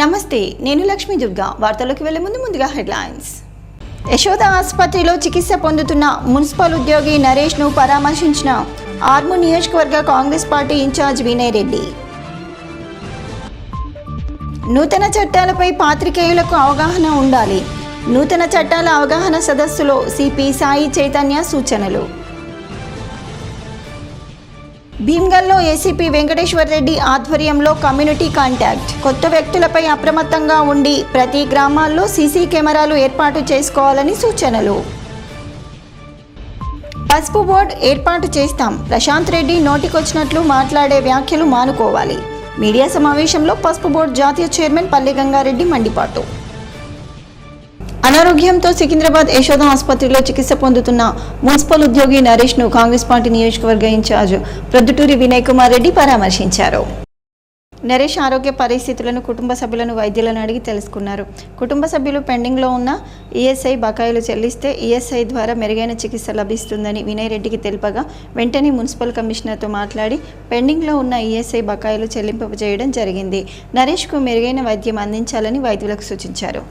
నమస్తే, నేను లక్ష్మీ దుర్గా. వార్తల్లోకి వెళ్లే ముందుగా హెడ్లైన్స్. యశోద ఆసుపత్రిలో చికిత్స పొందుతున్న మున్సిపల్ ఉద్యోగి నరేష్ను పరామర్శించిన ఆర్మూర్ నియోజకవర్గ కాంగ్రెస్ పార్టీ ఇన్ఛార్జ్ వినయ్ రెడ్డి. నూతన చట్టాలపై పాత్రికేయులకు అవగాహన ఉండాలి. నూతన చట్టాల అవగాహన సదస్సులో సిపి సాయి చైతన్య సూచనలు. భీమ్గల్లో ఏసీపీ వెంకటేశ్వర్ రెడ్డి ఆధ్వర్యంలో కమ్యూనిటీ కాంటాక్ట్. కొత్త వ్యక్తులపై అప్రమత్తంగా ఉండి ప్రతి గ్రామాల్లో సీసీ కెమెరాలు ఏర్పాటు చేసుకోవాలని సూచనలు. పసుపు బోర్డు ఏర్పాటు చేస్తాం. ప్రశాంత్ రెడ్డి నోటికొచ్చినట్లు మాట్లాడే వ్యాఖ్యలు మానుకోవాలి. మీడియా సమావేశంలో పసుపు బోర్డు జాతీయ చైర్మన్ పల్లె గంగారెడ్డి మండిపాటు. అనారోగ్యంతో సికింద్రాబాద్ యశోద ఆసుపత్రిలో చికిత్స పొందుతున్న మున్సిపల్ ఉద్యోగి నరేష్ను కాంగ్రెస్ పార్టీ నియోజకవర్గ ఇన్ఛార్జ్ ప్రొద్దుటూరి వినయ్ కుమార్ రెడ్డి పరామర్శించారు. నరేష్ ఆరోగ్య పరిస్థితులను కుటుంబ సభ్యులను వైద్యులను అడిగి తెలుసుకున్నారు. కుటుంబ సభ్యులు పెండింగ్లో ఉన్న ఈఎస్ఐ బకాయిలు చెల్లిస్తే ఈఎస్ఐ ద్వారా మెరుగైన చికిత్స లభిస్తుందని వినయ్ రెడ్డికి తెలుపగా వెంటనే మున్సిపల్ కమిషనర్తో మాట్లాడి పెండింగ్లో ఉన్న ఈఎస్ఐ బకాయిలు చెల్లింపజేయడం జరిగింది. నరేష్కు మెరుగైన వైద్యం అందించాలని వైద్యులకు సూచించారు.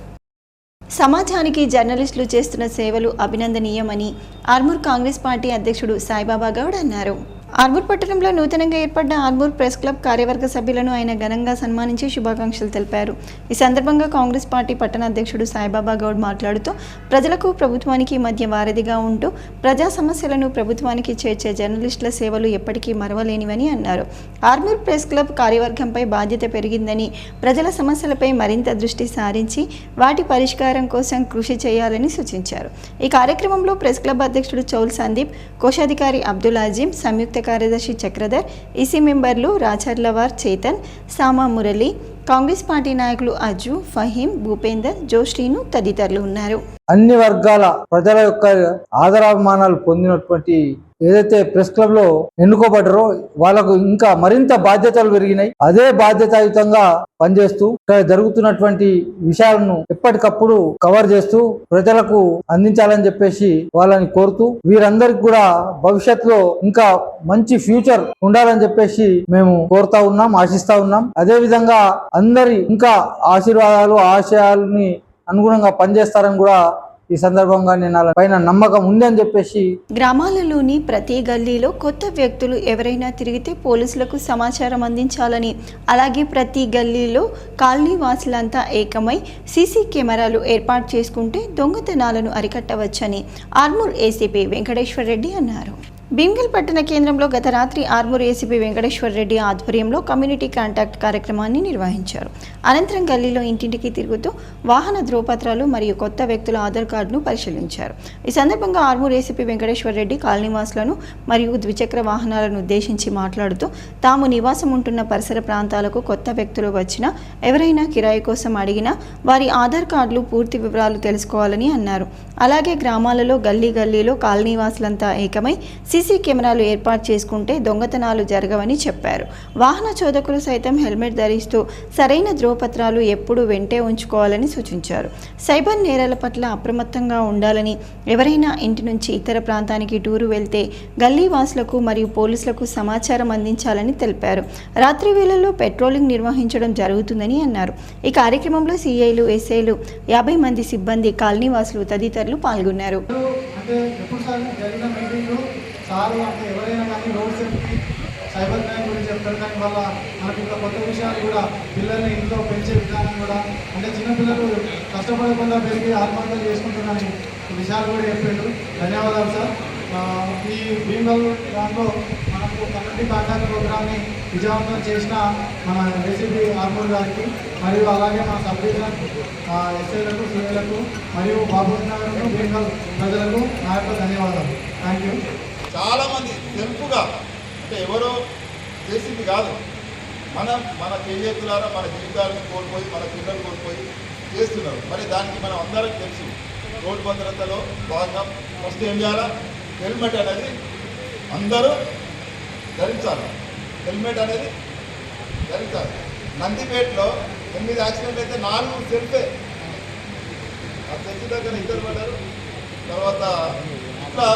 సమాజానికి జర్నలిస్టులు చేస్తున్న సేవలు అభినందనీయమని ఆర్మూర్ కాంగ్రెస్ పార్టీ అధ్యక్షుడు సాయిబాబా గౌడ్ అన్నారు. ఆర్మూర్ పట్టణంలో నూతనంగా ఏర్పడ్డ ఆర్మూర్ ప్రెస్ క్లబ్ కార్యవర్గ సభ్యులను ఆయన ఘనంగా సన్మానించి శుభాకాంక్షలు తెలిపారు. ఈ సందర్భంగా కాంగ్రెస్ పార్టీ పట్టణ అధ్యక్షుడు సాయిబాబా గౌడ్ మాట్లాడుతూ ప్రజలకు ప్రభుత్వానికి మధ్య వారధిగా ఉంటూ ప్రజా సమస్యలను ప్రభుత్వానికి చేర్చే జర్నలిస్టుల సేవలు ఎప్పటికీ మరవలేనివని అన్నారు. ఆర్మూర్ ప్రెస్ క్లబ్ కార్యవర్గంపై బాధ్యత పెరిగిందని ప్రజల సమస్యలపై మరింత దృష్టి సారించి వాటి పరిష్కారం కోసం కృషి చేయాలని సూచించారు. ఈ కార్యక్రమంలో ప్రెస్ క్లబ్ అధ్యక్షుడు చౌల్ సందీప్, కోశాధికారి అబ్దుల్ అజీం, సంయుక్త కార్యదర్శి చక్రధర్, ఈసీ మెంబర్లు రాచర్లవార్ చేతన్, సామా మురళి, కాంగ్రెస్ పార్టీ నాయకులు అజ్జు, ఫహీం, భూపేందర్, జోశ్రీను తదితరులు ఉన్నారు. అన్ని వర్గాల ప్రజల యొక్క ఆదరాభిమానాలు పొందినటువంటి ఏదైతే ప్రెస్ క్లబ్ లో ఎన్నుకోబడ్డారో వాళ్ళకు ఇంకా మరింత బాధ్యతలు పెరిగినాయి. అదే బాధ్యతాయుతంగా పనిచేస్తూ ఇక్కడ జరుగుతున్నటువంటి విషయాలను ఎప్పటికప్పుడు కవర్ చేస్తూ ప్రజలకు అందించాలని చెప్పేసి వాళ్ళని కోరుతూ వీరందరికి కూడా భవిష్యత్తులో ఇంకా మంచి ఫ్యూచర్ ఉండాలని చెప్పేసి మేము కోరుతా ఉన్నాం, ఆశిస్తా ఉన్నాం. అదే విధంగా అందరి ఇంకా ఆశీర్వాదాలు ఆశయాలని అనుగుణంగా పనిచేస్తారని కూడా ఈ సందర్భంగా నేను పైన నమ్మకం ఉంది అని చెప్పేసి. గ్రామాలలోని ప్రతి గల్లీలో కొత్త వ్యక్తులు ఎవరైనా తిరిగితే పోలీసులకు సమాచారం అందించాలని, అలాగే ప్రతి గల్లీలో కాలనీ వాసులంతా ఏకమై సీసీ కెమెరాలు ఏర్పాటు చేసుకుంటే దొంగతనాలను అరికట్టవచ్చని ఆర్మూర్ ఏసీపీ వెంకటేశ్వర్ రెడ్డి అన్నారు. భీమ్గల్ పట్టణ కేంద్రంలో గత రాత్రి ఆర్మూర్ ఏసీపీ వెంకటేశ్వర్ రెడ్డి ఆధ్వర్యంలో కమ్యూనిటీ కాంటాక్ట్ కార్యక్రమాన్ని నిర్వహించారు. అనంతరం గల్లీలో ఇంటింటికి తిరుగుతూ వాహన ధ్రువపత్రాలు మరియు కొత్త వ్యక్తుల ఆధార్ కార్డును పరిశీలించారు. ఈ సందర్భంగా ఆర్మూర్ ఏసీపీ వెంకటేశ్వర్ రెడ్డి కాలనీవాసులను మరియు ద్విచక్ర వాహనాలను ఉద్దేశించి మాట్లాడుతూ తాము నివాసం ఉంటున్న పరిసర ప్రాంతాలకు కొత్త వ్యక్తులు వచ్చినా ఎవరైనా కిరాయి కోసం అడిగినా వారి ఆధార్ కార్డులు పూర్తి వివరాలు తెలుసుకోవాలని అన్నారు. అలాగే గ్రామాలలో గల్లీలో కాలనీవాసులంతా ఏకమై సీసీ కెమెరాలు ఏర్పాటు చేసుకుంటే దొంగతనాలు జరగవని చెప్పారు. వాహన చోదకులు సైతం హెల్మెట్ ధరిస్తూ సరైన ధ్రువపత్రాలు ఎప్పుడూ వెంటే ఉంచుకోవాలని సూచించారు. సైబర్ నేరాల పట్ల అప్రమత్తంగా ఉండాలని, ఎవరైనా ఇంటి నుంచి ఇతర ప్రాంతానికి టూరు వెళ్తే గల్లీ వాసులకు మరియు పోలీసులకు సమాచారం అందించాలని తెలిపారు. రాత్రి వేళల్లో పెట్రోలింగ్ నిర్వహించడం జరుగుతుందని అన్నారు. ఈ కార్యక్రమంలో సిఐలు, ఎస్ఐలు, 50 మంది సిబ్బంది, కాలనీ వాసులు తదితరులు పాల్గొన్నారు. సారు అంటే ఎవరైనా కానీ రోడ్ సేఫ్టీ, సైబర్ క్రైమ్ గురించి చెప్తారు. కానీ వల్ల మనకు ఇంకా కొత్త విషయాలు కూడా పిల్లల్ని ఇంట్లో పెంచే విధానం కూడా అంటే చిన్నపిల్లలు కష్టపడకుండా పెరిగి ఆత్మహత్యలు చేసుకుంటున్న విషయాలు కూడా చెప్పారు. ధన్యవాదాలు సార్. ఈ భీమ్గల్ దాంట్లో మనకు కమ్యూనిటీ కాంటాక్ట్ ప్రోగ్రామ్ని విజయవంతం చేసిన మన ఏసీపీ ఆర్మూర్ గారికి మరియు అలాగే మన సబ్ డివిజన్ ఎస్ఐలకు, సిఐలకు మరియు బాబునగర్ను భీమ్గల్ ప్రజలకు నా యొక్క ధన్యవాదాలు. Thank you. చాలామంది సెల్ఫ్గా అంటే ఎవరో చేసింది కాదు, మన చేతులారా మన జీవితాలను కోల్పోయి మన పిల్లలు కోల్పోయి చేస్తున్నారు. మరి దానికి మనం అందరం తెలుసు. రోడ్డు భద్రతలో భాగంగా ఫస్ట్ ఏం చేయాలా, హెల్మెట్ అనేది అందరూ ధరించాలి. హెల్మెట్ అనేది ధరించాలి. నందిపేటలో 8 యాక్సిడెంట్ అయితే 4 సెల్ఫే. ఆ సెల్ఫ్ దగ్గర ఇద్దరు పడ్డారు. తర్వాత ఇట్లా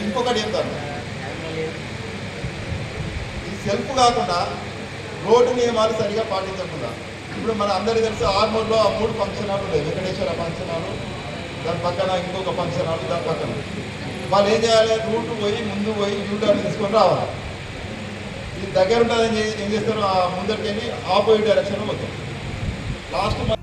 ఇంకొకటి చెప్తాను, ఈ సెల్ఫ్ కాకుండా రోడ్డు నియమాలు సరిగా పాటించకుండా. ఇప్పుడు మన అందరికీ తెలుసు ఆర్మూర్లో ఆ 3 ఫంక్షన్ హాల్ ఉన్నాయి. వెంకటేశ్వర ఫంక్షన్ హాల్, దాని పక్కన ఇంకొక ఫంక్షన్ హాల్, దాని పక్కన వాళ్ళు ఏం చేయాలి, రూట్ పోయి ముందు పోయి యూటర్న్ తీసుకొని రావాలి. ఇది దగ్గర ఉంటుందని ఏం చేస్తారు, ఆ ముందరికెళ్ళి ఆపోజిట్ డైరెక్షన్లో పోతాం. లాస్ట్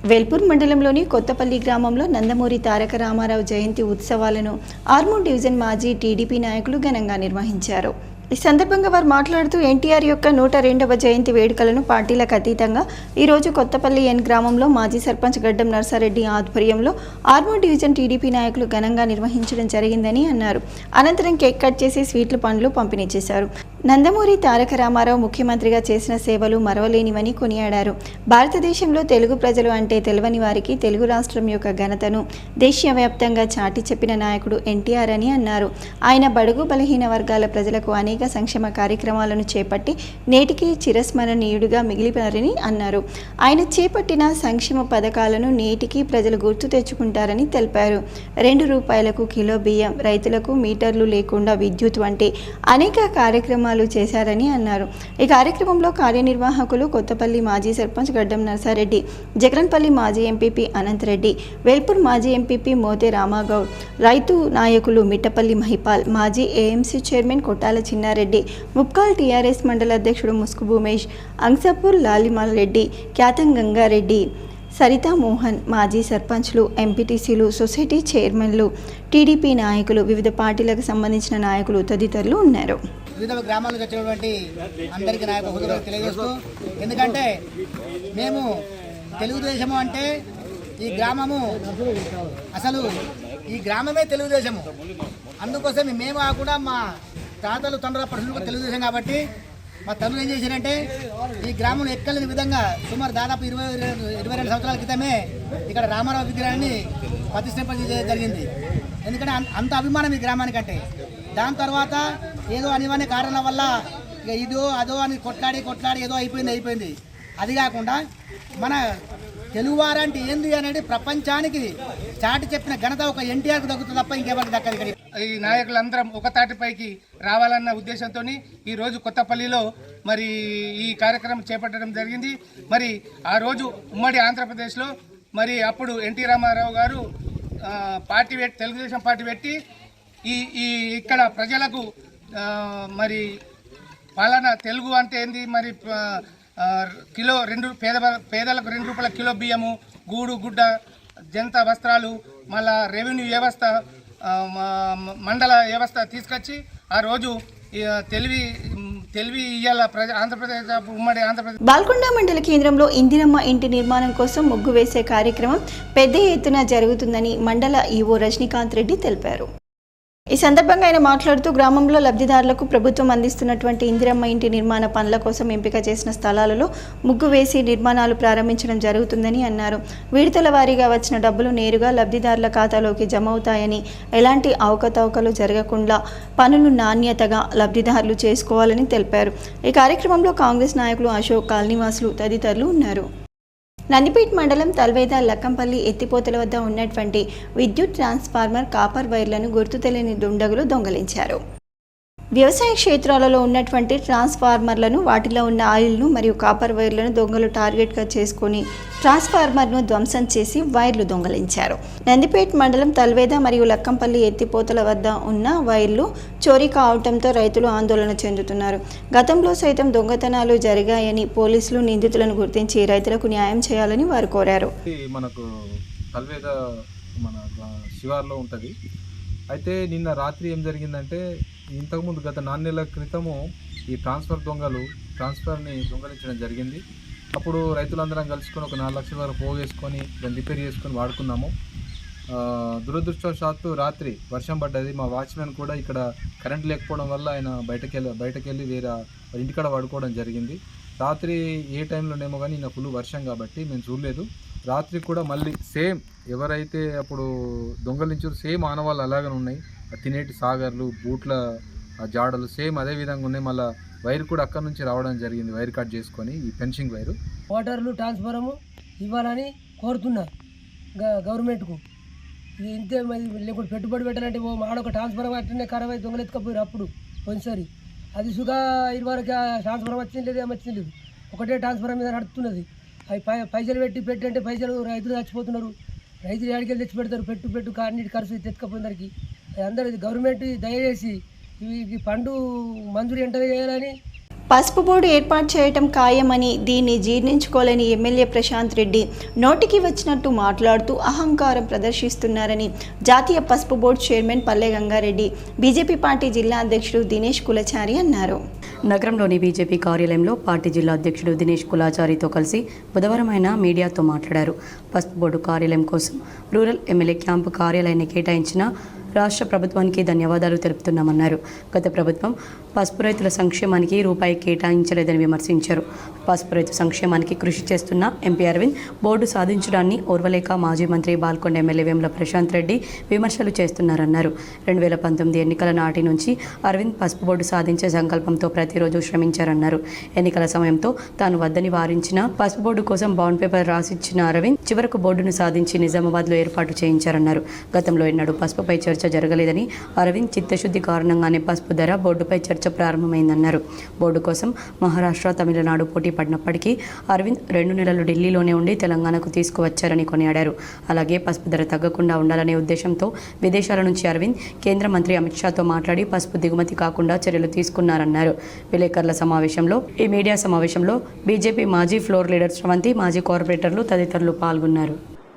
వేల్పూర్ మండలంలోని కొత్తపల్లి గ్రామంలో నందమూరి తారక రామారావు జయంతి ఉత్సవాలను ఆర్మూర్ డివిజన్ మాజీ టీడీపీ నాయకులు ఘనంగా నిర్వహించారు. ఈ సందర్భంగా వారు మాట్లాడుతూ ఎన్టీఆర్ యొక్క 102వ జయంతి వేడుకలను పార్టీలకు అతీతంగా ఈరోజు కొత్తపల్లి ఎన్ గ్రామంలో మాజీ సర్పంచ్ గడ్డం నర్సారెడ్డి ఆధ్వర్యంలో ఆర్మూర్ డివిజన్ టీడీపీ నాయకులు ఘనంగా నిర్వహించడం జరిగిందని అన్నారు. అనంతరం కేక్ కట్ చేసి స్వీట్లు పండ్లు పంపిణీ చేశారు. నందమూరి తారక రామారావు ముఖ్యమంత్రిగా చేసిన సేవలు మరవలేనివని కొనియాడారు. భారతదేశంలో తెలుగు ప్రజలు అంటే తెలియని వారికి తెలుగు రాష్ట్రం యొక్క ఘనతను దేశవ్యాప్తంగా చాటి చెప్పిన నాయకుడు ఎన్టీఆర్ అని అన్నారు. ఆయన బడుగు బలహీన వర్గాల ప్రజలకు అనేక సంక్షేమ కార్యక్రమాలను చేపట్టి నేటికి చిరస్మరణీయుడిగా మిగిలిపారని అన్నారు. ఆయన చేపట్టిన సంక్షేమ పథకాలను నేటికి ప్రజలు గుర్తు తెచ్చుకుంటారని తెలిపారు. 2 రూపాయలకు కిలో బియ్యం, రైతులకు మీటర్లు లేకుండా విద్యుత్ వంటి అనేక కార్యక్రమాలు చేశారని అన్నారు. ఈ కార్యక్రమంలో కార్యనిర్వాహకులు కొత్తపల్లి మాజీ సర్పంచ్ గడ్డం నర్సారెడ్డి, జగన్పల్లి మాజీ ఎంపీపీ అనంతరెడ్డి, వేల్పూర్ మాజీ ఎంపీపీ మోతే రామాగౌడ్, రైతు నాయకులు మిట్టపల్లి మహిపాల్, మాజీ ఏఎంసీ చైర్మన్ కొట్టాల చిన్నారెడ్డి, ముప్కాల్ టీఆర్ఎస్ మండల అధ్యక్షుడు ముస్కు భూమేష్, అంగసపూర్ లాలిమాల్ రెడ్డి, క్యాతం గంగారెడ్డి, సరితా మోహన్, మాజీ సర్పంచ్లు, ఎంపీటీసీలు, సొసైటీ చైర్మన్లు, టీడీపీ నాయకులు, వివిధ పార్టీలకు సంబంధించిన నాయకులు తదితరులు ఉన్నారు. వివిధ గ్రామాలకు వచ్చినటువంటి అందరికీ నాయక హృదయాలు తెలియజేస్తూ, ఎందుకంటే మేము తెలుగుదేశము అంటే ఈ గ్రామము అసలు ఈ గ్రామమే తెలుగుదేశము. అందుకోసం మేము కూడా మా తాతలు తండ్రుల పరుషులకు తెలుగుదేశం కాబట్టి మా తండ్రులు ఏం చేశారంటే ఈ గ్రామం ఎక్కలేని విధంగా సుమారు దాదాపు 22 సంవత్సరాల క్రితమే ఇక్కడ రామారావు విగ్రహాన్ని ప్రతిష్ఠింపజేయడం జరిగింది. ఎందుకంటే అంత అభిమానం ఈ గ్రామానికంటే. దాని తర్వాత ఏదో అనివార్య కారణాల వల్ల ఇక ఇదో అదో అని కొట్లాడి ఏదో అయిపోయింది. అది కాకుండా మన తెలుగువారంటే ఏంది అనేది ప్రపంచానికి చాటి చెప్పిన ఘనత ఒక ఎన్టీఆర్కి దక్కుతుంది తప్ప ఇంకెవరికి దక్కదు. ఇక్కడ ఈ నాయకులందరం ఒక తాటిపైకి రావాలన్న ఉద్దేశంతో ఈరోజు కొత్తపల్లిలో మరి ఈ కార్యక్రమం చేపట్టడం జరిగింది. మరి ఆ రోజు ఉమ్మడి ఆంధ్రప్రదేశ్లో మరి అప్పుడు ఎన్టీ రామారావు గారు తెలుగుదేశం పార్టీ పెట్టి ఈ ఇక్కడ ప్రజలకు మరి పాలన తెలుగు అంటే ఏంది, మరి కిలో పేదలకు 2 రూపాయల కిలో బియ్యము, గూడు గుడ్డ, జనతా వస్త్రాలు, మళ్ళా రెవెన్యూ వ్యవస్థ, మండల వ్యవస్థ తీసుకొచ్చి ఆ రోజు తెలివి ఇయ్యాల ఆంధ్రప్రదేశ్ ఉమ్మడి ఆంధ్రప్రదేశ్. బాల్కొండ మండల కేంద్రంలో ఇందిరమ్మ ఇంటి నిర్మాణం కోసం ముగ్గు వేసే కార్యక్రమం పెద్ద ఎత్తున జరుగుతుందని మండల ఈవో రజనీకాంత్ రెడ్డి తెలిపారు. ఈ సందర్భంగా ఆయన మాట్లాడుతూ గ్రామంలో లబ్ధిదారులకు ప్రభుత్వం అందిస్తున్నటువంటి ఇందిరమ్మ ఇంటి నిర్మాణ పనుల కోసం ఎంపిక చేసిన స్థలాలలో ముగ్గు వేసి నిర్మాణాలు ప్రారంభించడం జరుగుతుందని అన్నారు. విడతల వారీగా వచ్చిన డబ్బులు నేరుగా లబ్ధిదారుల ఖాతాలోకి జమ అవుతాయని, ఎలాంటి అవకతవకలు జరగకుండా పనులు నాణ్యతగా లబ్ధిదారులు చేసుకోవాలని తెలిపారు. ఈ కార్యక్రమంలో కాంగ్రెస్ నాయకులు అశోక్, కాలనీవాసులు తదితరులు ఉన్నారు. నందిపేట్ మండలం తల్వేద లక్కంపల్లి ఎత్తిపోతల వద్ద ఉన్నటువంటి విద్యుత్ ట్రాన్స్ఫార్మర్ కాపర్ వైర్లను గుర్తు తెలియని దుండగులు దొంగలించారు. వ్యవసాయ క్షేత్రాలలో ఉన్నటువంటి ట్రాన్స్ఫార్మర్లను, వాటిలో ఉన్న ఆయిల్ను మరియు కాపర్ వైర్లను దొంగలు టార్గెట్గా చేసుకుని ట్రాన్స్ఫార్మర్ను ధ్వంసం చేసి వైర్లు దొంగలించారు. నందిపేట్ మండలం తల్వేద మరియు లక్కంపల్లి ఎత్తిపోతల వద్ద ఉన్న వైర్లు చోరీ కావడంతో రైతులు ఆందోళన చెందుతున్నారు. గతంలో సైతం దొంగతనాలు జరిగాయని పోలీసులు నిందితులను గుర్తించి రైతులకు న్యాయం చేయాలని వారు కోరారు. మనకు తల్వేద మన శివార్లో ఉంటుంది. అయితే నిన్న రాత్రి ఏం జరిగిందంటే, ఇంతకుముందు గత 4 నెలల క్రితము ఈ ట్రాన్స్ఫర్ని దొంగలించడం జరిగింది. అప్పుడు రైతులందరం కలుసుకొని ఒక 4 లక్షల వరకు పోగేసుకొని దాన్ని రిపేర్ చేసుకొని వాడుకున్నాము. దురదృష్టవశాత్తు రాత్రి వర్షం పడ్డది. మా వాచ్మెన్ కూడా ఇక్కడ కరెంట్ లేకపోవడం వల్ల ఆయన బయటకెళ్ళి వేరే ఇంటికాడ వాడుకోవడం జరిగింది. రాత్రి ఏ టైంలోనేమో కానీ నిన్న ఫుల్ వర్షం కాబట్టి మేము చూడలేదు. రాత్రి కూడా మళ్ళీ సేమ్ ఎవరైతే అప్పుడు దొంగలించారో సేమ్ ఆనవాళ్ళు అలాగనే ఉన్నాయి. తినేటి సాగర్లు, బూట్ల జాడలు సేమ్ అదే విధంగా ఉన్నాయి. మళ్ళీ వైర్ కూడా అక్కడ నుంచి రావడం జరిగింది, వైర్ కట్ చేసుకొని ఈ ఫెన్సింగ్ వైరు. వాటర్లు ట్రాన్స్ఫారము ఇవ్వాలని కోరుతున్నా గవర్నమెంట్కు. ఇది ఇంతే, మరి లేకుంటే పెట్టుబడి పెట్టాలంటే ఆడొక ట్రాన్స్ఫారం అట్లనే ఖరాబ్ అయి దొంగలు ఎత్తుకపోయారు అప్పుడు పోయినసారి. అది సుగా 20 వరకు ట్రాన్స్ఫారం వచ్చింది లేదు, ఏమొచ్చింది లేదు. ఒకటే ట్రాన్స్ఫర్ మీద నడుస్తున్నది. అవి పైసలు పెట్టి అంటే పైసలు రైతులు చచ్చిపోతున్నారు. రైతులు ఏడికి తెచ్చి పెడతారు, పెట్టు అన్నిటి ఖర్చు తెచ్చుకపోయేసరికి అందరూ గవర్నమెంట్ దయచేసి ఈ పండు మంజూరు వెంటనే చేయాలని. పసుపు బోర్డు ఏర్పాటు చేయటం ఖాయమని దీన్ని జీర్ణించుకోలేని ఎమ్మెల్యే ప్రశాంత్ రెడ్డి నోటికి వచ్చినట్టు మాట్లాడుతూ అహంకారం ప్రదర్శిస్తున్నారని జాతీయ పసుపు బోర్డు చైర్మన్ పల్లె గంగారెడ్డి, బీజేపీ పార్టీ జిల్లా అధ్యక్షుడు దినేష్ కులచారి అన్నారు. నగరంలోని బీజేపీ కార్యాలయంలో పార్టీ జిల్లా అధ్యక్షుడు దినేష్ కులాచారితో కలిసి బుధవారం ఆయన మీడియాతో మాట్లాడారు. పసుపు బోర్డు కార్యాలయం కోసం రూరల్ ఎమ్మెల్యే క్యాంపు కార్యాలయాన్ని కేటాయించిన రాష్ట్ర ప్రభుత్వానికి ధన్యవాదాలు తెలుపుతున్నామన్నారు. గత ప్రభుత్వం పసుపు రైతుల సంక్షేమానికి రూపాయి కేటాయించలేదని విమర్శించారు. పసుపు రైతు సంక్షేమానికి కృషి చేస్తున్న ఎంపీ అరవింద్ బోర్డు సాధించడాన్ని ఓర్వలేక మాజీ మంత్రి బాల్కొండ ఎమ్మెల్యే వేముల ప్రశాంత్ రెడ్డి విమర్శలు చేస్తున్నారన్నారు. 2019 ఎన్నికల నాటి నుంచి అరవింద్ పసుపు బోర్డు సాధించే సంకల్పంతో ప్రతిరోజు శ్రమించారన్నారు. ఎన్నికల సమయంతో తాను వద్దని వారించిన పసుపు బోర్డు కోసం బాండ్ పేపర్ రాసిచ్చిన అరవింద్ చివరకు బోర్డును సాధించి నిజామాబాద్లో ఏర్పాటు చేయించారన్నారు. గతంలో ఎన్నడూ పసుపుపై చర్చ జరగలేదని, అరవింద్ చిత్తశుద్ధి కారణంగానే పసుపు ధర బోర్డుపై చర్చ ప్రారంభమైందన్నారు. బోర్డు కోసం మహారాష్ట్ర, తమిళనాడు పోటీ పడినప్పటికీ అరవింద్ 2 నెలలు ఢిల్లీలోనే ఉండి తెలంగాణకు తీసుకువచ్చారని కొనియాడారు. అలాగే పసుపు ధర తగ్గకుండా ఉండాలనే ఉద్దేశంతో విదేశాల నుంచి అరవింద్ కేంద్ర మంత్రి అమిత్ షాతో మాట్లాడి పసుపు దిగుమతి కాకుండా చర్యలు తీసుకున్నారన్నారు. విలేకరుల సమావేశంలో ఈ మీడియా సమావేశంలో బీజేపీ మాజీ ఫ్లోర్ లీడర్ శ్రవంతి, మాజీ కార్పొరేటర్లు తదితరులు పాల్గొన్నారు.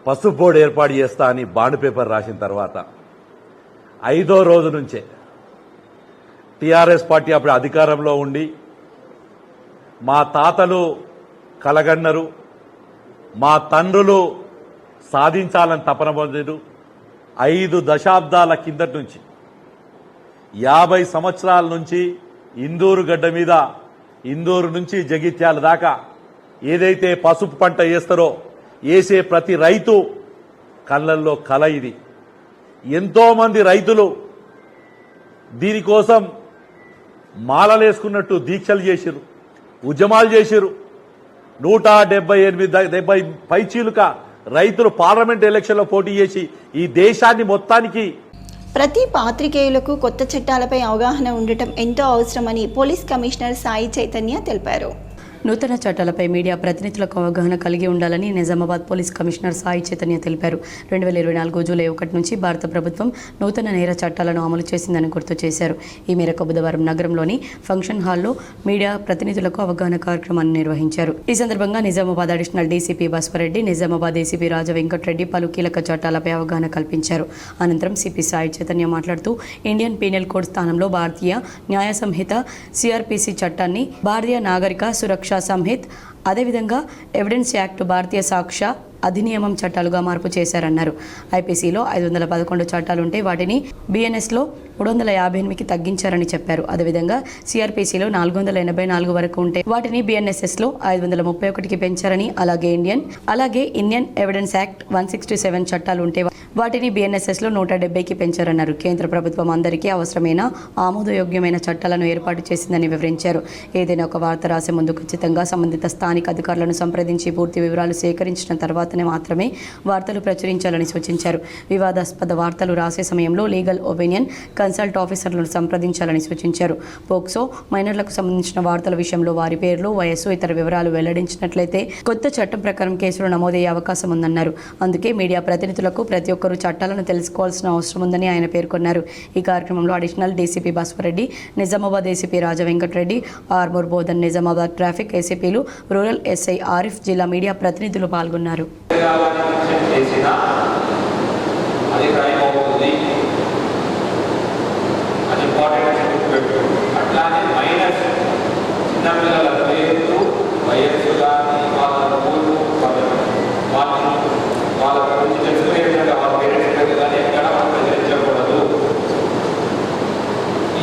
పసుపు బోర్డు ఏర్పాటు చేస్తా అని బాండ్ పేపర్ రాసిన తర్వాత 5వ రోజు నుంచే టీఆర్ఎస్ పార్టీ అప్పుడు అధికారంలో ఉండి మా తాతలు కలగన్నరు, మా తండ్రులు సాధించాలని తపన పొందారు. 5 దశాబ్దాల కిందటి నుంచి 50 సంవత్సరాల నుంచి ఇందూరు గడ్డ మీద, ఇందూరు నుంచి జగిత్యాల దాకా ఏదైతే పసుపు పంట వేస్తారో వేసే ప్రతి రైతు కళ్ళల్లో కల ఇది. ఎంతో మంది రైతులు దీనికోసం మాలలేసుకున్నట్టు దీక్షలు చేసిరు, ఉద్యమాలు చేసిరు. 170 పైచీలుక రైతులు పార్లమెంట్ ఎలక్షన్లో పోటీ చేసి ఈ దేశాన్ని మొత్తానికి. ప్రతి పాత్రికేయులకు కొత్త చట్టాలపై అవగాహన ఉండటం ఎంతో అవసరమని పోలీస్ కమిషనర్ సాయి చైతన్య తెలిపారు. నూతన చట్టాలపై మీడియా ప్రతినిధులకు అవగాహన కలిగి ఉండాలని నిజామాబాద్ పోలీస్ కమిషనర్ సాయి చైతన్య తెలిపారు. 2024 జూలై 1 నుంచి భారత ప్రభుత్వం నూతన నేర చట్టాలను అమలు చేసిందని గుర్తు చేశారు. ఈ మేరకు బుధవారం నగరంలోని ఫంక్షన్ హాల్లో మీడియా ప్రతినిధులకు అవగాహన కార్యక్రమాన్ని నిర్వహించారు. ఈ సందర్భంగా Nizamabad additional DCP Bhaskar Reddy, Nizamabad ACP Raja Venkata Reddy పలు కీలక చట్టాలపై అవగాహన కల్పించారు. అనంతరం సిపి సాయి చైతన్య మాట్లాడుతూ ఇండియన్ పీనల్ కోడ్ స్థానంలో భారతీయ న్యాయ సంహిత సిఆర్పిసి చట్టాన్ని భారతీయ నాగరిక సురక్ష సంహిత్, అదేవిధంగా ఎవిడెన్స్ యాక్ట్, భారతీయ సాక్ష్య అధినియమం చట్టాలుగా మార్పు చేశారన్నారు. ఐపీసీలో 511 చట్టాలుంటే వాటిని బీఎన్ఎస్లో 358కి తగ్గించారని చెప్పారు. అదేవిధంగా సిఆర్పీసీలో 484 వరకు ఉంటే వాటిని బీఎన్ఎస్ఎస్లో 531కి పెంచారని, అలాగే ఇండియన్ ఎవిడెన్స్ యాక్ట్ 167 చట్టాలు ఉంటే వాటిని బీఎన్ఎస్ఎస్లో 170కి పెంచారన్నారు. కేంద్ర ప్రభుత్వం అందరికీ అవసరమైన ఆమోదయోగ్యమైన చట్టాలను ఏర్పాటు చేసిందని వివరించారు. ఏదైనా ఒక వార్త రాసే ముందు ఖచ్చితంగా సంబంధిత స్థానిక అధికారులను సంప్రదించి పూర్తి వివరాలు సేకరించిన తర్వాతనే మాత్రమే వార్తలు ప్రచురించాలని సూచించారు. వివాదాస్పద వార్తలు రాసే సమయంలో లీగల్ ఒపీనియన్ కన్సల్ట్ ఆఫీసర్లను సంప్రదించాలని సూచించారు. పోక్సో, మైనర్లకు సంబంధించిన వార్తల విషయంలో వారి పేర్లు, వయస్సు, ఇతర వివరాలు వెల్లడించినట్లయితే కొత్త చట్టం ప్రకారం కేసులు నమోదయ్యే అవకాశం ఉందన్నారు. అందుకే మీడియా ప్రతినిధులకు ప్రతి ఒక్కరూ చట్టాలను తెలుసుకోవాల్సిన అవసరం ఉందని ఆయన పేర్కొన్నారు. ఈ కార్యక్రమంలో additional DCP Bhaskar Reddy, Nizamabad ACP Raja Venkata Reddy, Armoor Bodhan, Nizamabad traffic ఏసీపీలు, రూరల్ ఎస్ఐ ఆరిఫ్, జిల్లా మీడియా ప్రతినిధులు పాల్గొన్నారు.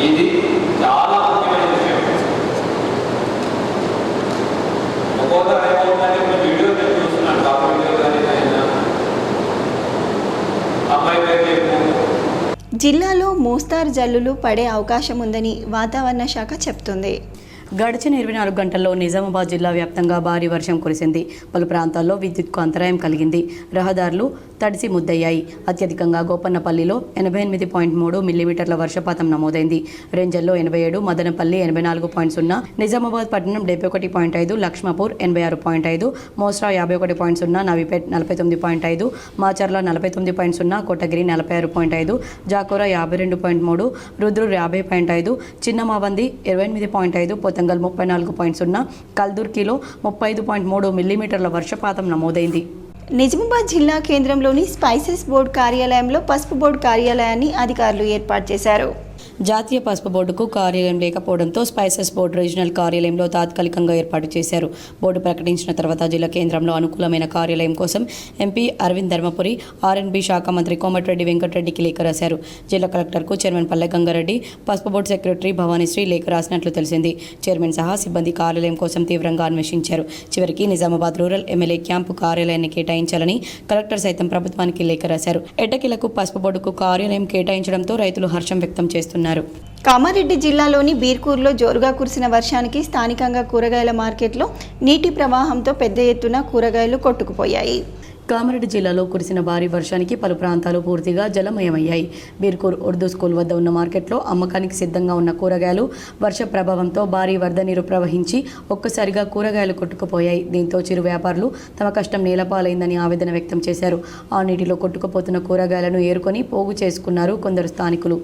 ఇది చాలా ముఖ్యమైన విషయం. ఒక్కోసారి ఏమవుతుందంటే వీడియో నేను చూస్తున్నాను, వీడియో కానీ అమ్మాయి పేరు జిల్లాలో మోస్తారు జల్లులు పడే అవకాశం ఉందని వాతావరణ శాఖ చెప్తుంది. గడిచిన 24 గంటల్లో నిజామాబాద్ జిల్లా వ్యాప్తంగా భారీ వర్షం కురిసింది. పలు ప్రాంతాల్లో విద్యుత్కు అంతరాయం కలిగింది. రహదారులు తడిసి ముద్దయ్యాయి. అత్యధికంగా గోపన్నపల్లిలో 88.3 మిల్లీమీటర్ల వర్షపాతం నమోదైంది. రేంజల్లో 87, మదనపల్లి 84.0, నిజామాబాద్ పట్టణం 71.5, లక్ష్మపూర్ 86.5, మోస్రా 51.0, నవీపేట్ 49.5, మాచర్ల 49.0, కోటగిరి 46.5, జాకోరా 52.3, రుద్రూర్ 50.5, చిన్నమావంది 28.5, పోతంగల్ 34.0, కల్దుర్కిలో 35.3 మిల్లీమీటర్ల వర్షపాతం నమోదైంది. నిజామాబాద్ జిల్లా కేంద్రంలోని స్పైసెస్ బోర్డు కార్యాలయంలో పసుపు బోర్డు కార్యాలయాన్ని అధికారులు ఏర్పాటు చేశారు. జాతీయ పసుపు బోర్డుకు కార్యాలయం లేకపోవడంతో స్పైసెస్ బోర్డు రీజనల్ కార్యాలయంలో తాత్కాలికంగా ఏర్పాటు చేశారు. బోర్డు ప్రకటించిన తర్వాత జిల్లా కేంద్రంలో అనుకూలమైన కార్యాలయం కోసం ఎంపీ అరవింద్ ధర్మపురి, ఆర్ఎండ్బి శాఖ మంత్రి కోమటిరెడ్డి వెంకటరెడ్డికి లేఖ రాశారు. జిల్లా కలెక్టర్కు చైర్మన్ పల్లె గంగారెడ్డి, పసుపు బోర్డు సెక్రటరీ భవానీశ్రీ లేఖ రాసినట్లు తెలిసింది. చైర్మన్ సహా సిబ్బంది కార్యాలయం కోసం తీవ్రంగా అన్వేషించారు. చివరికి నిజామాబాద్ రూరల్ ఎమ్మెల్యే క్యాంపు కార్యాలయాన్ని కేటాయించాలని కలెక్టర్ సైతం ప్రభుత్వానికి లేఖ రాశారు. ఎట్టకేలకు పసుపు బోర్డుకు కార్యాలయం కేటాయించడంతో రైతులు హర్షం వ్యక్తం చేస్తున్నారు. కామారెడ్డి జిల్లాలోని బీర్కూరులో జోరుగా కురిసిన వర్షానికి స్థానికంగా కూరగాయల మార్కెట్లో నీటి ప్రవాహంతో పెద్ద ఎత్తున కూరగాయలు కొట్టుకుపోయాయి. కామారెడ్డి జిల్లాలో కురిసిన భారీ వర్షానికి పలు ప్రాంతాలు పూర్తిగా జలమయమయ్యాయి. బీర్కూర్ ఉర్దూ స్కూల్ వద్ద ఉన్న మార్కెట్లో అమ్మకానికి సిద్ధంగా ఉన్న కూరగాయలు వర్ష ప్రభావంతో భారీ వరద నీరు ప్రవహించి ఒక్కసారిగా కూరగాయలు కొట్టుకుపోయాయి. దీంతో చిరు వ్యాపారులు తమ కష్టం నేలపాలైందని ఆవేదన వ్యక్తం చేశారు. ఆ నీటిలో కొట్టుకుపోతున్న కూరగాయలను ఏరుకొని పోగు చేసుకున్నారు కొందరు స్థానికులు.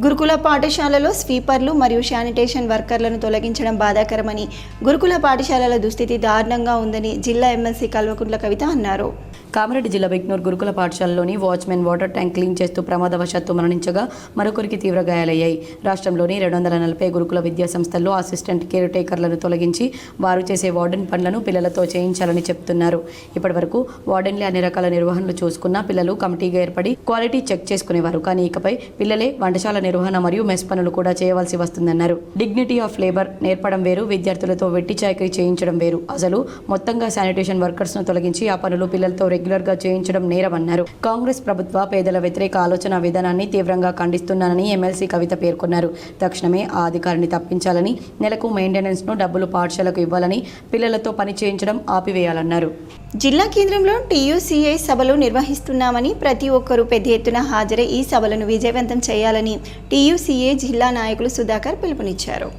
గురుకుల పాఠశాలలో స్వీపర్లు మరియు శానిటేషన్ వర్కర్లను తొలగించడం బాధాకరమని, గురుకుల పాఠశాలల దుస్థితి దారుణంగా ఉందని జిల్లా ఎమ్మెల్సీ కల్వకుంట్ల కవిత అన్నారు. కామారెడ్డి జిల్లా బిక్నూర్ గురుకుల పాఠశాలలోని వాచ్మెన్ వాటర్ ట్యాంక్ క్లీన్ చేస్తూ ప్రమాదవశాత్తు మరణించగా మరొకరికి తీవ్ర గాయాలయ్యాయి. రాష్ట్రంలోని 240 గురుకుల విద్యా సంస్థల్లో అసిస్టెంట్ కేర్ టేకర్లను తొలగించి వారు చేసే వార్డెన్ పనులను పిల్లలతో చేయించాలని చెప్తున్నారు. ఇప్పటివరకు వార్డెన్లే అన్ని రకాల నిర్వహణలు చూసుకున్న పిల్లలు కమిటీగా ఏర్పడి క్వాలిటీ చెక్ చేసుకునేవారు. కానీ ఇకపై పిల్లలే వంటశాల నిర్వహణ మరియు మెస్ పనులు కూడా చేయవలసి వస్తుందన్నారు. డిగ్నిటీ ఆఫ్ లేబర్ నేర్పడం వేరు, విద్యార్థులతో వెట్టి చాకరీ చేయించడం వేరు. అసలు మొత్తంగా శానిటేషన్ వర్కర్స్ ను తొలగించి ఆ పనులు పిల్లలతో రెగ్యులర్ గా చేయించడం నేరమన్నారు. కాంగ్రెస్ ప్రభుత్వ పేదల వ్యతిరేక ఆలోచన విధానాన్ని తీవ్రంగా ఖండిస్తున్నానని ఎమ్మెల్సీ కవిత పేర్కొన్నారు. తక్షణమే ఆ అధికారిని తప్పించాలని, నెలకు మెయింటెనెన్స్ ను డబ్బులు పాఠశాలకు ఇవ్వాలని, పిల్లలతో పని చేయించడం ఆపివేయాలన్నారు. జిల్లా కేంద్రంలో టీయూసీఐ సభలు నిర్వహిస్తున్నామని, ప్రతి ఒక్కరూ పెద్ద ఎత్తున హాజరై ఈ సభలను విజయవంతం చేయాలని టీయూసీఐ జిల్లా నాయకులు సుధాకర్ పిలుపునిచ్చారు.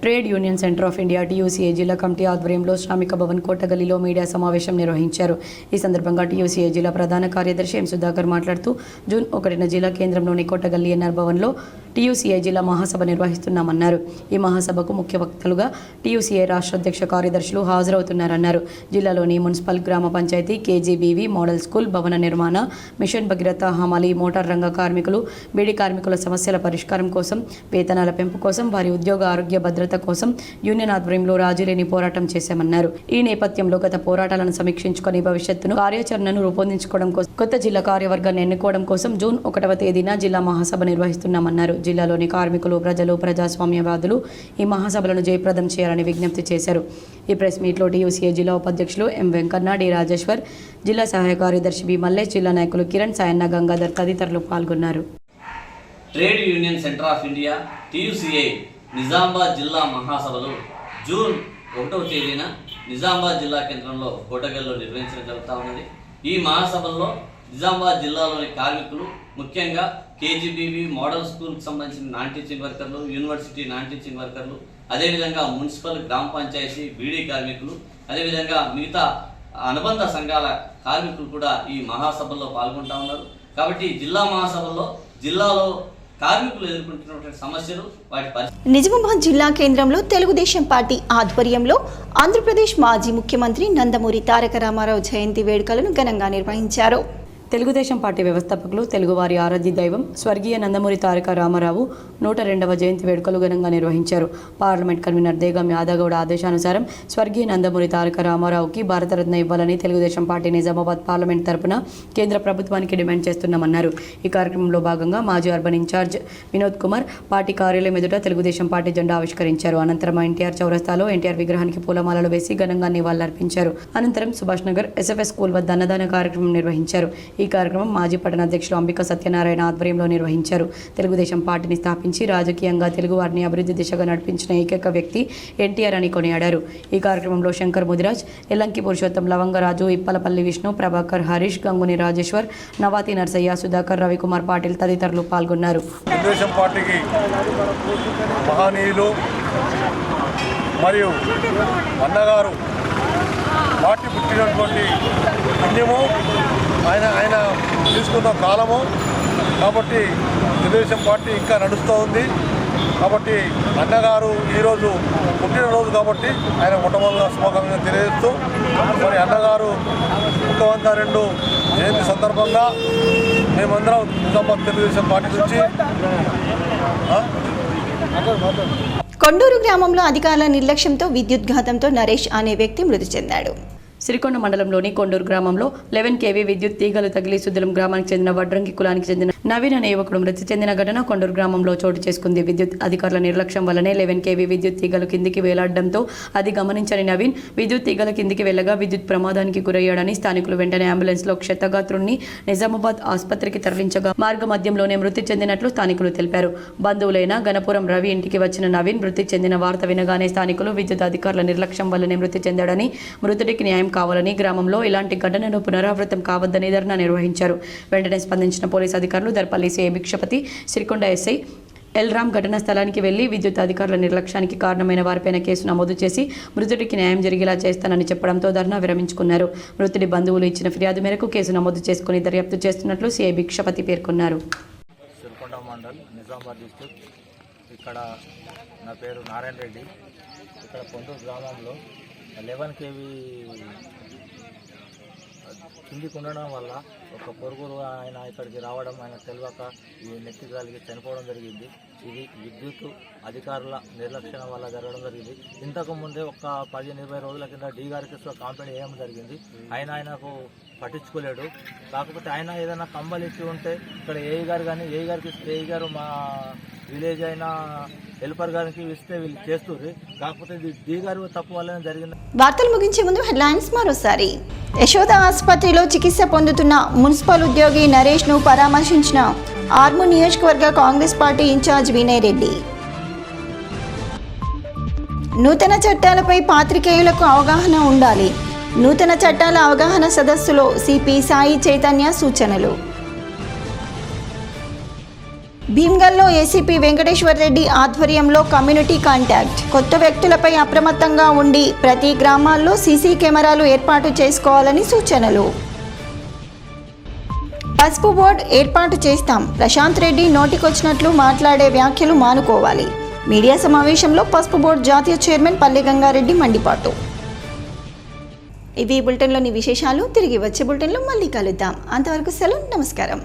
Trade union centre of India TUCA జిల్లా కమిటీ ఆధ్వర్యంలో శ్రామిక భవన్ కోటగల్లీలో మీడియా సమావేశం నిర్వహించారు. ఈ సందర్భంగా టీయూసీఏ జిల్లా ప్రధాన కార్యదర్శి ఎం సుధాకర్ మాట్లాడుతూ జూన్ 1న జిల్లా కేంద్రంలోని కోటగల్లీ ఎన్ఆర్ భవన్లో టీయూసీఏ జిల్లా మహాసభ నిర్వహిస్తున్నామన్నారు. ఈ మహాసభకు ముఖ్య వక్తలుగా టీయూసీఏ రాష్ట్ర అధ్యక్ష కార్యదర్శులు హాజరవుతున్నారన్నారు. జిల్లాలోని మున్సిపల్, గ్రామ పంచాయతీ, కేజీబీవీ, మోడల్ స్కూల్, భవన నిర్మాణ, మిషన్ భగీరథ, హమాలీ, మోటార్ రంగ కార్మికులు, బీడీ కార్మికుల సమస్యల పరిష్కారం కోసం, వేతనాల పెంపు కోసం, వారి ఉద్యోగ ఆరోగ్య భద్రత కోసం యూనియన్ ఆధ్వర్యంలో రాజీలేని పోరాటం చేశామన్నారు. ఈ నేపథ్యంలో గత పోరాటాలను సమీక్షించుకొని భవిష్యత్తును కార్యాచరణను రూపొందించుకోవడం కోసం కొత్త జిల్లా కార్యవర్గాన్ని ఎన్నుకోవడం కోసం జూన్ 1వ తేదీన జిల్లా మహాసభ నిర్వహిస్తున్నామన్నారు. జిల్లాలోని కార్మికులు, ప్రజలు, ప్రజాస్వామ్యవాదులు ఈ మహాసభలను జయప్రదం చేయాలని విజ్ఞప్తి చేశారు. ఈ ప్రెస్ మీట్లో టీయూసీఏ జిల్లా ఉపాధ్యక్షులు ఎం వెంకన్న, డి రాజేశ్వర్, జిల్లా సహాయ కార్యదర్శి బి మల్లేష్, జిల్లా నాయకులు కిరణ్, సాయన్న, గంగాధర్ తదితరులు పాల్గొన్నారు. Trade union centre of India TUCI Nizamabad జిల్లా మహాసభలు జూన్ 1వ తేదీన నిజామాబాద్ జిల్లా కేంద్రంలో కోటగల్లో నిర్వహించడం జరుగుతూ ఉన్నది. ఈ మహాసభల్లో నిజామాబాద్ జిల్లాలోని కార్మికులు, ముఖ్యంగా కేజీబీవీ, మోడల్ స్కూల్కి సంబంధించిన నాన్ టీచింగ్ వర్కర్లు, యూనివర్సిటీ నాన్ టీచింగ్ వర్కర్లు, అదేవిధంగా మున్సిపల్, గ్రామ పంచాయతీ, బీడీ కార్మికులు, అదేవిధంగా మిగతా అనుబంధ సంఘాల కార్మికులు కూడా ఈ మహాసభల్లో పాల్గొంటూ ఉన్నారు. కాబట్టి జిల్లా మహాసభల్లో జిల్లాలో కార్మికులు ఎదుర్కొంటున్నటువంటి సమస్యలు, వాటి పరిస్థితి. నిజామాబాద్ జిల్లా కేంద్రంలో తెలుగుదేశం పార్టీ ఆధ్వర్యంలో ఆంధ్రప్రదేశ్ మాజీ ముఖ్యమంత్రి నందమూరి తారక రామారావు జయంతి వేడుకలను ఘనంగా నిర్వహించారు. తెలుగుదేశం పార్టీ వ్యవస్థాపకులు, తెలుగువారి ఆరాధ్య దైవం స్వర్గీయ నందమూరి తారక రామారావు 102వ జయంతి వేడుకలు ఘనంగా నిర్వహించారు. పార్లమెంట్ కన్వీనర్ దేగం యాదగౌడ ఆదేశానుసారం స్వర్గీయ నందమూరి తారక రామారావుకి భారతరత్న ఇవ్వాలని తెలుగుదేశం పార్టీ నిజామాబాద్ పార్లమెంట్ తరపున కేంద్ర ప్రభుత్వానికి డిమాండ్ చేస్తున్నామన్నారు. ఈ కార్యక్రమంలో భాగంగా మాజీ urban incharge Vinod Kumar party కార్యాలయం ఎదుట తెలుగుదేశం పార్టీ జెండా ఆవిష్కరించారు. అనంతరం ఎన్టీఆర్ చౌరస్తాలో ఎన్టీఆర్ విగ్రహానికి పూలమాలలు వేసి ఘనంగా నివాళులర్పించారు. అనంతరం సుభాష్ నగర్ ఎస్ఎఫ్ఎస్ స్కూల్ వద్ద అన్నదాన కార్యక్రమం నిర్వహించారు. ఈ కార్యక్రమం మాజీ పట్టణ అధ్యక్షులు అంబిక సత్యనారాయణ ఆధ్వర్యంలో నిర్వహించారు. తెలుగుదేశం పార్టీని స్థాపించి రాజకీయంగా తెలుగువారిని అభివృద్ధి దిశగా నడిపించిన ఏకైక వ్యక్తి ఎన్టీఆర్ అని కొనియాడారు. ఈ కార్యక్రమంలో శంకర్ ముదిరాజ్, ఎల్లంకి పురుషోత్తం, లవంగరాజు, ఇప్పలపల్లి విష్ణు, ప్రభాకర్, హరీష్, గంగుని రాజేశ్వర్, నవాతి నర్సయ్య, సుధాకర్, రవికుమార్ పాటిల్ తదితరులు పాల్గొన్నారు. తెలుగుదేశం పార్టీకి మహనీయులు మరియు అన్నగారు పార్టీ పుట్టినటువంటి పుణ్యము, ఆయన తీసుకున్న కాలము. కాబట్టి తెలుగుదేశం పార్టీ ఇంకా నడుస్తూ ఉంది. కాబట్టి అన్నగారు ఈరోజు పుట్టినరోజు కాబట్టి ఆయన మొట్టమొదటిగా శుభాకాంక్షలు తెలియజేస్తూ, మరి అన్నగారు 102 జయంతి సందర్భంగా మేమందరం నిజామాబాద్ తెలుగుదేశం పార్టీ నుంచి కొండూరు గ్రామంలో అధికారుల నిర్లక్ష్యంతో విద్యుద్ఘాతంతో నరేష్ అనే వ్యక్తి మృతి చెందాడు. సిరికొండ మండలంలోని కొండూరు గ్రామంలో 11 kV విద్యుత్ తీగలు తగిలి సుద్దులం గ్రామానికి చెందిన వడ్రంగి కులానికి చెందిన నవీన్ అనే యువకుడు మృతి చెందిన ఘటన కొండూరు గ్రామంలో చోటు చేసుకుంది. విద్యుత్ అధికారుల నిర్లక్ష్యం వల్లనే 11 kV విద్యుత్ తీగలు కిందికి వేలాడడంతో అది గమనించని నవీన్ విద్యుత్ తీగల కిందికి వెళ్లగా విద్యుత్ ప్రమాదానికి గురయ్యాడని స్థానికులు వెంటనే అంబులెన్స్లో క్షతగాత్రుణ్ణి నిజామాబాద్ ఆసుపత్రికి తరలించగా మార్గ మధ్యంలోనే మృతి చెందినట్లు స్థానికులు తెలిపారు. బంధువులైన గణపురం రవి ఇంటికి వచ్చిన నవీన్ మృతి చెందిన వార్త వినగానే స్థానికులు విద్యుత్ అధికారుల నిర్లక్ష్యం వల్లనే మృతి చెందాడని, మృతుడికి న్యాయం కావాలని, గ్రామంలో ఇలాంటి ఘటనలు పునరావృతం కావద్దని ధర్నా నిర్వహించారు. వెంటనే స్పందించిన పోలీసు అధికారులు దర్పల్లి సిఐ భిక్షపతి, సిరికొండ ఎస్ఐ ఎల్రామ్ ఘటనా స్థలానికి వెళ్లి విద్యుత్ అధికారుల నిర్లక్ష్యానికి కారణమైన వారిపైన కేసు నమోదు చేసి మృతుడికి న్యాయం జరిగేలా చేస్తానని చెప్పడంతో ధర్నా విరమించుకున్నారు. మృతుడి బంధువులు ఇచ్చిన ఫిర్యాదు మేరకు కేసు నమోదు చేసుకుని దర్యాప్తు చేస్తున్నట్లు సిఐ భిక్షపతి పేర్కొన్నారు. సిరికొండ మండల్, నిజామాబాద్ డిస్ట్రిక్ట్. ఇక్కడ నా పేరు నారాయణ రెడ్డి. ఇక్కడ కొండూరు గ్రామంలో 11 kV కిందికి ఉండడం వల్ల ఒక పొరుగురు ఆయన ఇక్కడికి రావడం, ఆయన తెలియక ఈ నెత్తి కలిగి చనిపోవడం జరిగింది. ఇది విద్యుత్ అధికారుల నిర్లక్ష్యం వల్ల జరగడం జరిగింది. ఇంతకు ముందే ఒక 15-20 రోజుల కింద డి గారికి కంప్లైంట్ చేయడం జరిగింది. ఆయనకు పట్టించుకోలేడు. కాకపోతే ఆయన ఏదైనా కంబలు ఇచ్చి ఉంటే ఇక్కడ ఏఈ గారు కానీ, ఏఈ గారికి ఏఈ గారు మా విలేజ్ అయినా హెల్పర్ గారికి ఇస్తే వీళ్ళు చేస్తుంది. కాకపోతే ఇది డి గారు తప్పు వల్లనే జరిగింది. వార్తలు ముగించే ముందు హెడ్లైన్స్ మరోసారి. యశోద ఆసుపత్రిలో చికిత్స పొందుతున్న మున్సిపల్ ఉద్యోగి నరేష్ ను పరామర్శించిన ఆర్మూర్ నియోజకవర్గ కాంగ్రెస్ పార్టీ ఇన్ఛార్జ్ వినయ్ రెడ్డి. నూతన చట్టాలపై పాత్రికేయులకు అవగాహన ఉండాలి. నూతన చట్టాల అవగాహన సదస్సులో సిపి సాయి చైతన్య సూచనలు. భీమ్గల్లో ఏసీపీ వెంకటేశ్వర్ రెడ్డి ఆధ్వర్యంలో కమ్యూనిటీ కాంటాక్ట్. కొత్త వ్యక్తులపై అప్రమత్తంగా ఉండి ప్రతి గ్రామాల్లో సీసీ కెమెరాలు ఏర్పాటు చేసుకోవాలని సూచనలు. పసుపు బోర్డు ఏర్పాటు చేస్తాం. ప్రశాంత్ రెడ్డి నోటికొచ్చినట్లు మాట్లాడే వ్యాఖ్యలు మానుకోవాలి. మీడియా సమావేశంలో పసుపు బోర్డు జాతీయ చైర్మన్ పల్లె గంగారెడ్డి మండిపాటు. ఇవి బులెటిన్లోని విశేషాలు. తిరిగి వచ్చే బులెటిన్లో మళ్ళీ కలుద్దాం. అంతవరకు సెలవు. నమస్కారం.